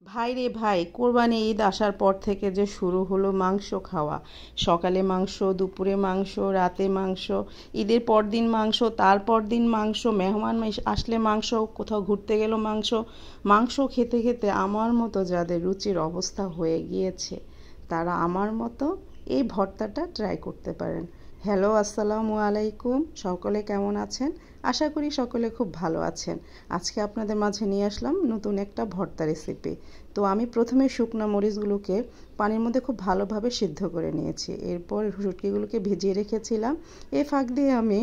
ভাই রে ভাই, কোরবানি ঈদ আসার পর থেকে যে শুরু হলো মাংস খাওয়া। সকালে মাংস, দুপুরে মাংস, রাতে মাংস, ঈদের পর দিন মাংস, তারপর দিন মাংস, মেহমান আসলে মাংস, কোথাও ঘুরতে গেল মাংস। মাংস খেতে খেতে আমার মতো যাদের রুচির অবস্থা হয়ে গিয়েছে, তারা আমার মতো এই ভর্তাটা ট্রাই করতে পারেন। হ্যালো, আসসালামু আলাইকুম। সকলে কেমন আছেন? আশা করি সকলে খুব ভালো আছেন। আজকে আপনাদের মাঝে নিয়ে আসলাম নতুন একটা ভর্তা রেসিপি। তো আমি প্রথমে শুকনো মরিচগুলোকে পানির মধ্যে খুব ভালোভাবে সিদ্ধ করে নিয়েছি। এরপর শুটকিগুলোকে ভিজিয়ে রেখেছিলাম। এ ফাঁক দিয়ে আমি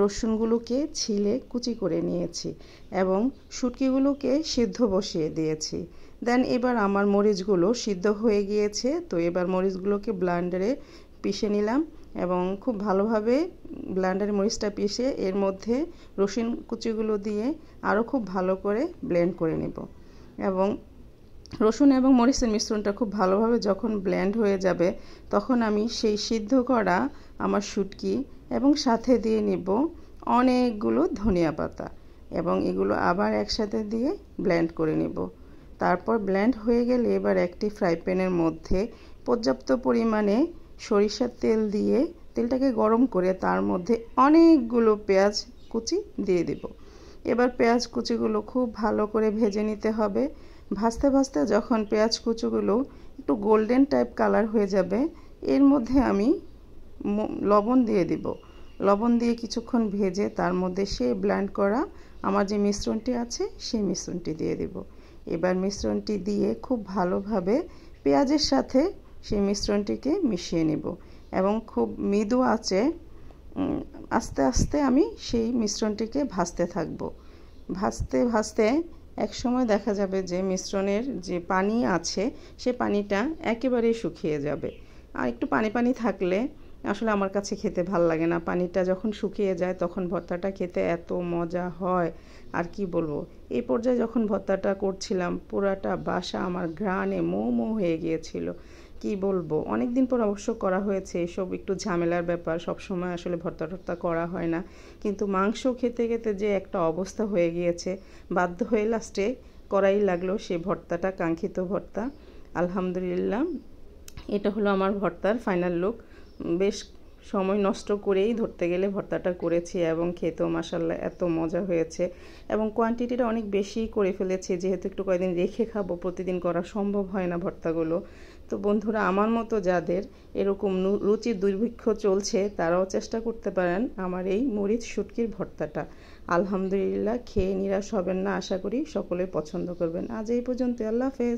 রসুনগুলোকে ছিলে কুচি করে নিয়েছি এবং শুটকিগুলোকে সিদ্ধ বসিয়ে দিয়েছি। দেন এবার আমার মরিচগুলো সিদ্ধ হয়ে গিয়েছে, তো এবার মরিচগুলোকে ব্লেন্ডারে পিষে নিলাম এবং খুব ভালোভাবে ব্লেন্ডারে মরিচটা পিষে এর মধ্যে রসুন কুচিগুলো দিয়ে আরও খুব ভালো করে ব্লেন্ড করে নেব। এবং রসুন এবং মরিচের মিশ্রণটা খুব ভালোভাবে যখন ব্লেন্ড হয়ে যাবে, তখন আমি সেই সিদ্ধ করা আমার শুটকি এবং সাথে দিয়ে নিব অনেকগুলো ধনিয়া পাতা এবং এগুলো আবার একসাথে দিয়ে ব্লেন্ড করে নেব। তারপর ব্লেন্ড হয়ে গেলে এবার একটি ফ্রাই প্যানের মধ্যে পর্যাপ্ত পরিমাণে সরিষার তেল দিয়ে তেলটাকে গরম করে তার মধ্যে অনেকগুলো পেঁয়াজ কুচি দিয়ে দেব। এবার পেঁয়াজ কুচিগুলো খুব ভালো করে ভেজে নিতে হবে। ভাজতে ভাজতে যখন পেঁয়াজ কুচিগুলো একটু গোল্ডেন টাইপ কালার হয়ে যাবে, এর মধ্যে আমি লবণ দিয়ে দিব। লবণ দিয়ে কিছুক্ষণ ভেজে তার মধ্যে সেই ব্লেন্ড করা আমার যে মিশ্রণটি আছে সেই মিশ্রণটি দিয়ে দেব। এবার মিশ্রণটি দিয়ে খুব ভালোভাবে পেঁয়াজের সাথে সেই মিশ্রণটিকে মিশিয়ে নেব এবং খুব মৃদু আঁচে আস্তে আস্তে আমি সেই মিশ্রণটিকে ভাজতে থাকব। ভাজতে ভাজতে এক সময় দেখা যাবে যে মিশ্রণের যে পানি আছে সে পানিটা একেবারেই শুকিয়ে যাবে। আর একটু পানি পানি থাকলে আসলে আমার কাছে খেতে ভাল লাগে না। পানিটা যখন শুকিয়ে যায় তখন ভর্তাটা খেতে এত মজা হয় আর কি বলবো। এই পর্যায়ে যখন ভর্তাটা করছিলাম, পুরাটা বাসা আমার ঘ্রাণে মৌ মৌ হয়ে গিয়েছিল। কি বলবো, অনেক দিন পর অবশ্য করা হয়েছে। এসব একটু ঝামেলার ব্যাপার, সব সময় আসলে ভর্তা টর্তা করা হয় না। কিন্তু মাংস খেতে খেতে যে একটা অবস্থা হয়ে গিয়েছে, বাধ্য হয়ে লাস্টে করাই লাগলো সে ভর্তাটা, কাঙ্ক্ষিত ভর্তা। আলহামদুলিল্লাহ, এটা হলো আমার ভর্তার ফাইনাল লুক। বেশ সময় নষ্ট করেই ধরতে গেলে ভর্তাটা করেছি এবং খেতেও মাশাআল্লাহ এত মজা হয়েছে এবং কোয়ান্টিটিটা অনেক বেশি করে ফেলেছি, যেহেতু একটু কয়েকদিন রেখে খাবো, প্রতিদিন করা সম্ভব হয় না ভর্তাগুলো। তো বন্ধুরা, আমার মতো যাদের এরকম রুচির দুর্ভিক্ষ চলছে, তারাও চেষ্টা করতে পারেন আমার এই মরিচ শুটকির ভর্তাটা। আলহামদুলিল্লাহ, খেয়ে নিরাশ হবেন না। আশা করি সকলে পছন্দ করবেন। আজ এই পর্যন্ত। আল্লাহ হাফেজ।